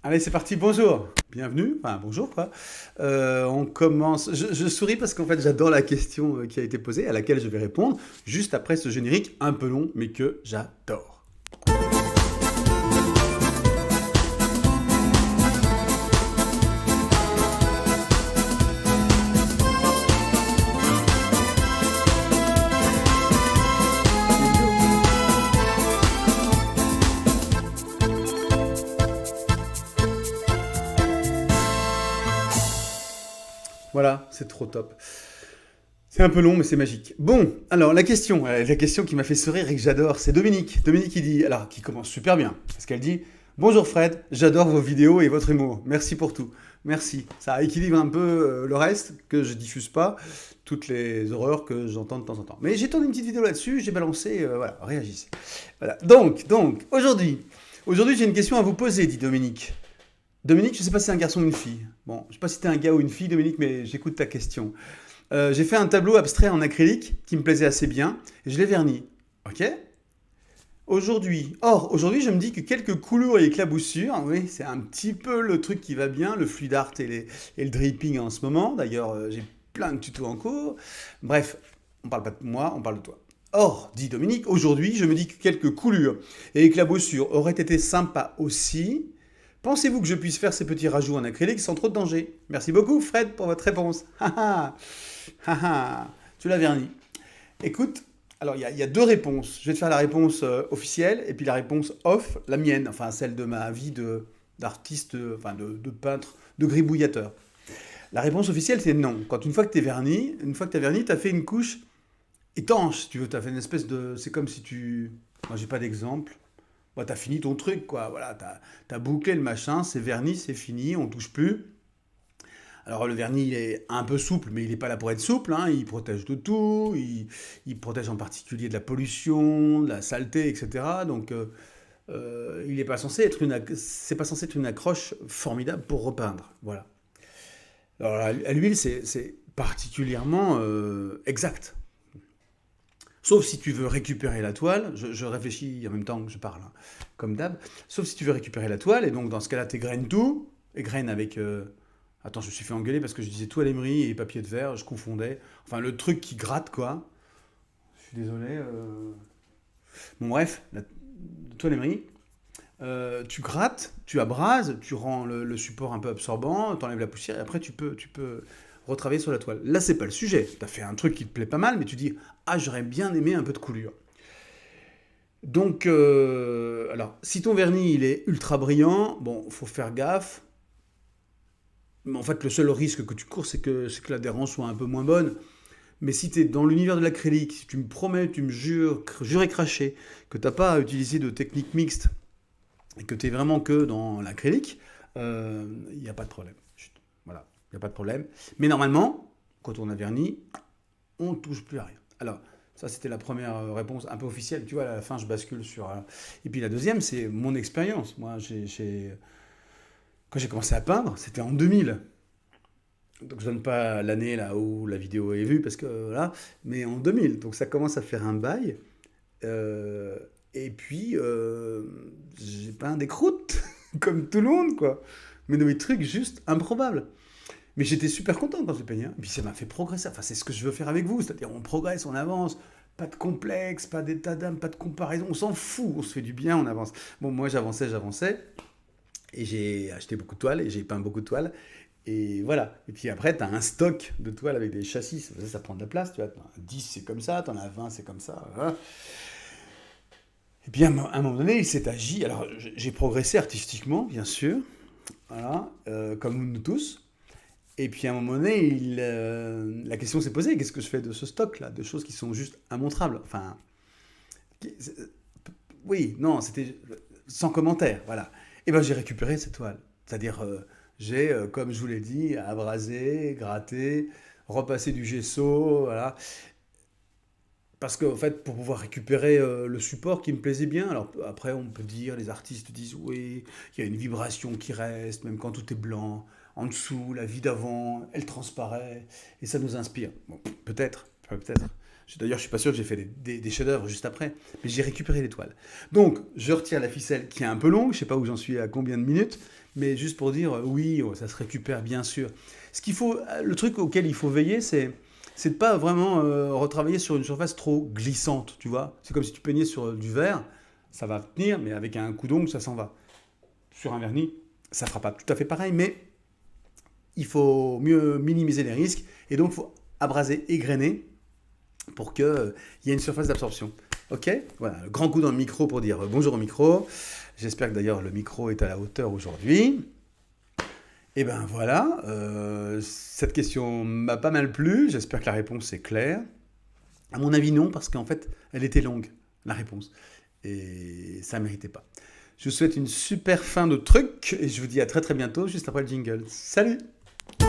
Allez, c'est parti, bonjour. Bienvenue, enfin bonjour quoi. On commence. Je souris parce qu'en fait j'adore la question qui a été posée, à laquelle je vais répondre juste après ce générique un peu long, mais que j'adore. Voilà, c'est trop top. C'est un peu long, mais c'est magique. Bon, alors la question qui m'a fait sourire et que j'adore, c'est Dominique. Dominique qui dit, alors qui commence super bien, parce qu'elle dit: Bonjour Fred, j'adore vos vidéos et votre humour. Merci pour tout. Merci. Ça équilibre un peu le reste que je diffuse pas, toutes les horreurs que j'entends de temps en temps. Mais j'ai tourné une petite vidéo là-dessus, j'ai balancé, voilà, réagissez. Voilà. Donc, aujourd'hui j'ai une question à vous poser, dit Dominique. Dominique, je ne sais pas si c'est un garçon ou une fille. Bon, je ne sais pas si t'es un gars ou une fille, Dominique, mais j'écoute ta question. J'ai fait un tableau abstrait en acrylique qui me plaisait assez bien et je l'ai verni. Ok. Aujourd'hui, je me dis que quelques coulures et éclaboussures, oui, c'est un petit peu le truc qui va bien, le fluid art et le dripping en ce moment. D'ailleurs, j'ai plein de tutos en cours. Bref, on parle pas de moi, on parle de toi. Or, dit Dominique, aujourd'hui, je me dis que quelques coulures et éclaboussures auraient été sympas aussi. Pensez-vous que je puisse faire ces petits rajouts en acrylique sans trop de danger? Merci beaucoup, Fred, pour votre réponse. Tu l'as verni. Écoute, alors il y a deux réponses. Je vais te faire la réponse officielle et puis la réponse off, la mienne, enfin celle de ma vie d'artiste, enfin de peintre, de gribouillateur. La réponse officielle, c'est non. Quand une fois que tu as verni, tu as fait une couche étanche, si tu veux. Tu as fait une espèce de. C'est comme si tu. Moi, j'ai pas d'exemple. Bah, t'as fini ton truc, quoi. Voilà, t'as bouclé le machin, c'est verni, c'est fini, on touche plus. Alors le vernis, il est un peu souple, mais il n'est pas là pour être souple, hein. Il protège de tout, il protège en particulier de la pollution, de la saleté, etc. Donc il n'est pas censé être c'est pas censé être une accroche formidable pour repeindre. Voilà. Alors à l'huile, c'est particulièrement exact. Sauf si tu veux récupérer la toile, je réfléchis en même temps que je parle, hein, comme d'hab. Sauf si tu veux récupérer la toile, et donc dans ce cas-là, tu égrènes tout. Égrènes avec. Attends, je me suis fait engueuler parce que je disais toile émery et papier de verre, je confondais. Enfin, le truc qui gratte, quoi. Je suis désolé. Bon, bref, la toile émery. Tu grattes, tu abrases, tu rends le support un peu absorbant, tu enlèves la poussière, et après tu peux retravailler sur la toile. Là, c'est pas le sujet. Tu as fait un truc qui te plaît pas mal, mais tu dis: Ah, j'aurais bien aimé un peu de coulure. Donc, alors, si ton vernis il est ultra brillant, bon, faut faire gaffe. Mais en fait, le seul risque que tu cours, c'est que l'adhérence soit un peu moins bonne. Mais si tu es dans l'univers de l'acrylique, si tu me promets, tu me jures et cracher que tu n'as pas à utiliser de technique mixte et que tu es vraiment que dans l'acrylique, il n'y a pas de problème. Chut, voilà, il n'y a pas de problème. Mais normalement, quand on a verni, on ne touche plus à rien. Alors, ça, c'était la première réponse un peu officielle. Tu vois, à la fin, je bascule sur. Et puis la deuxième, c'est mon expérience. Moi, quand j'ai commencé à peindre, c'était en 2000. Donc, je donne pas l'année là où la vidéo est vue, parce que voilà, mais en 2000. Donc, ça commence à faire un bail. Euh, et puis, j'ai peint des croûtes, comme tout le monde, quoi. Mais des trucs juste improbables. Mais j'étais super content quand j'ai peigné, hein. Et puis ça m'a fait progresser. Enfin, c'est ce que je veux faire avec vous. C'est-à-dire, on progresse, on avance. Pas de complexe, pas d'état d'âme, pas de comparaison. On s'en fout. On se fait du bien, on avance. Bon, moi, j'avançais. Et j'ai acheté beaucoup de toiles et j'ai peint beaucoup de toiles. Et voilà. Et puis après, tu as un stock de toiles avec des châssis. Ça prend de la place. Tu vois, 10 c'est comme ça, tu en as 20 c'est comme ça. Voilà. Et puis à un moment donné, il s'est agi. Alors, j'ai progressé artistiquement, bien sûr. Voilà. Comme nous tous. Et puis à un moment donné, la question s'est posée, qu'est-ce que je fais de ce stock-là, de choses qui sont juste immontrables? Enfin, oui, non, c'était sans commentaire, voilà. Et ben j'ai récupéré cette toile. C'est-à-dire, j'ai, comme je vous l'ai dit, abrasé, gratté, repassé du gesso, voilà. Parce qu'en fait, pour pouvoir récupérer le support qui me plaisait bien, alors après on peut dire, les artistes disent oui, il y a une vibration qui reste, même quand tout est blanc. En dessous, la vie d'avant, elle transparaît, et ça nous inspire. Bon, peut-être, peut-être. D'ailleurs, je suis pas sûr que j'ai fait des chefs-d'œuvre juste après, mais j'ai récupéré l'étoile. Donc, je retire la ficelle qui est un peu longue, je sais pas où j'en suis à combien de minutes, mais juste pour dire, oui, ça se récupère bien sûr. Le truc auquel il faut veiller, c'est de pas vraiment retravailler sur une surface trop glissante, tu vois. C'est comme si tu peignais sur du verre, ça va tenir, mais avec un coup d'ongle, ça s'en va. Sur un vernis, ça fera pas tout à fait pareil, mais il faut mieux minimiser les risques, et donc il faut abraser et grainer pour qu'il y ait une surface d'absorption. Ok. Voilà, le grand coup dans le micro pour dire bonjour au micro. J'espère que d'ailleurs le micro est à la hauteur aujourd'hui. Et ben voilà, cette question m'a pas mal plu, j'espère que la réponse est claire. À mon avis non, parce qu'en fait elle était longue, la réponse, et ça ne méritait pas. Je vous souhaite une super fin de truc, et je vous dis à très très bientôt, juste après le jingle. Salut! On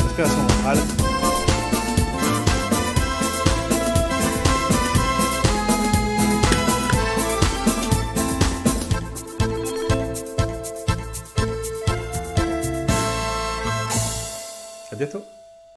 se calme. Respiration ventrale. À bientôt.